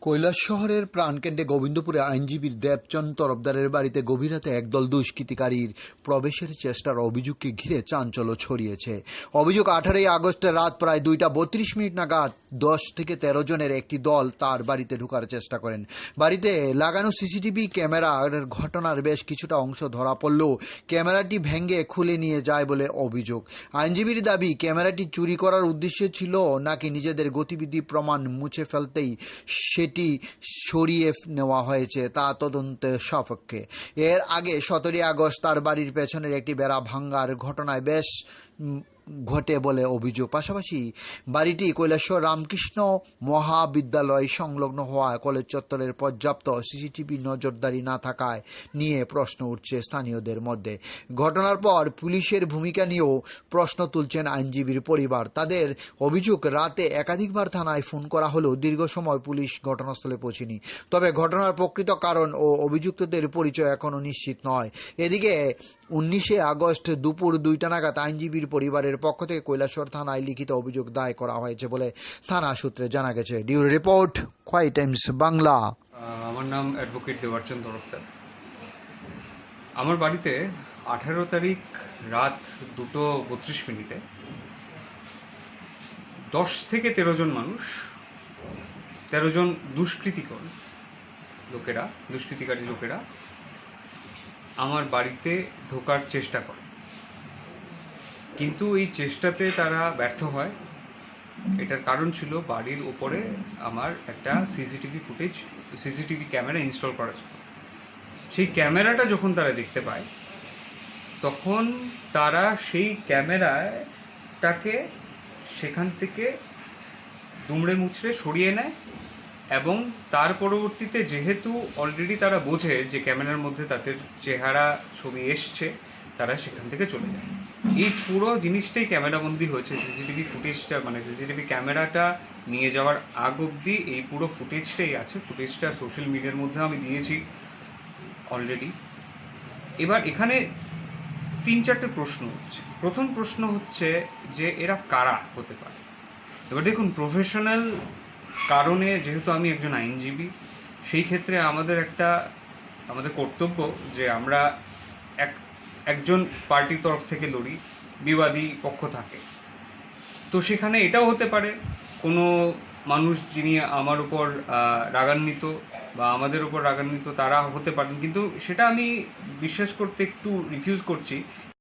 কৈলাসহরের প্রাণকেন্দ্রে গোবিন্দপুরে আইনজীবী দেবচন্দ তরফদারের বাড়িতে গভীর রাতে একদল দুষ্কৃতিকারীর প্রবেশের চেষ্টার অভিযোগকে ঘিরে চাঞ্চল্য ছড়িয়েছে। অভিযোগ 18 আগস্টের রাত প্রায় 2:32 নাগাদ 10 থেকে 13 জনের একটি দল তার বাড়িতে ঢোকার চেষ্টা করেন। বাড়িতে লাগানো সিসিটিভি ক্যামেরার ঘটনার বেশ কিছুটা অংশ ধরা পড়লেও ক্যামেরাটি ভেঙে খুলে নিয়ে যায় বলে অভিযোগ। আইনজীবীর দাবি, ক্যামেরাটি চুরি করার উদ্দেশ্য ছিল নাকি নিজেদের গতিবিধি প্রমাণ মুছে ফেলতেই সেটি সরিয়ে নেওয়া হয়েছে তা তদন্তে সাপেক্ষে। এর আগে 17 আগস্ট তার বাড়ির পেছনের একটি বেড়া ভাঙার ঘটনায় বেশ ঘটে বলে অভিযোগ। পাশাপাশি বাড়িটি কৈলাসহর রামকৃষ্ণ মহাবিদ্যালয় সংলগ্ন হওয়ায় কলেজ চত্বরের পর্যাপ্ত সিসিটিভি নজরদারি না থাকায় নিয়ে প্রশ্ন উঠছে স্থানীয়দের মধ্যে। ঘটনার পর পুলিশের ভূমিকা নিয়েও প্রশ্ন তুলছেন আইনজীবীর পরিবার। তাদের অভিযোগ, রাতে একাধিকবার থানায় ফোন করা হলেও দীর্ঘ সময় পুলিশ ঘটনাস্থলে পৌঁছেনি। তবে ঘটনার প্রকৃত কারণ ও অভিযুক্তদের পরিচয় এখনও নিশ্চিত নয়। এদিকে 19 আগস্ট দুপুর 2টা নাগাদ আইনজীবীর পরিবারের পক্ষ থেকে কৈলাসহর থানায় লিখিত অভিযোগ দায়ের করা হয়েছে বলে থানা সূত্রে জানা গেছে। ডিউরি রিপোর্ট, খোয়াই টাইমস বাংলা। আমার নাম অ্যাডভোকেট দেবচন্দ তরফদার। আমার বাড়িতে 18 তারিখ রাত 2:32 10 থেকে 13 জন মানুষ, 13 জন দুষ্কৃতিকারী লোকেরা আমার বাড়িতে ঢোকার চেষ্টা করে, কিন্তু এই চেষ্টাতে তারা ব্যর্থ হয়। এটার কারণ ছিল বাড়ির উপরে আমার একটা সিসিটিভি ক্যামেরা ইনস্টল করা ছিল। সেই ক্যামেরাটা যখন তারা দেখতে পায়, তখন তারা সেই ক্যামেরাটাকে সেখান থেকে দুমড়ে মুচড়ে সরিয়ে নেয় এবং তার পরবর্তীতে যেহেতু অলরেডি তারা বোঝে যে ক্যামেরার মধ্যে তাদের চেহারা ছবি এসছে, তারা সেখান থেকে চলে যায়। এই পুরো জিনিসটাই ক্যামেরাবন্দি হয়েছে। সিসিটিভি ক্যামেরাটা নিয়ে যাওয়ার আগ অবধি এই পুরো ফুটেজটাই আছে। ফুটেজটা সোশ্যাল মিডিয়ার মধ্যে আমি দিয়েছি অলরেডি। এবার এখানে 3-4টে প্রশ্ন হচ্ছে। প্রথম প্রশ্ন হচ্ছে যে এরা কারা হতে পারে। এবার দেখুন, প্রফেশনাল কারণে যেহেতু আমি একজন আইনজীবী, সেই ক্ষেত্রে আমাদের কর্তব্য যে আমরা একজন পার্টির তরফ থেকে লড়ি, বিবাদী পক্ষ থাকে। তো সেখানে এটাও হতে পারে কোনো মানুষ যিনি আমার উপর রাগান্বিত বা আমাদের উপর রাগান্বিত, তারা হতে পারেন, কিন্তু সেটা আমি বিশ্বাস করতে একটু রিফিউজ করছি।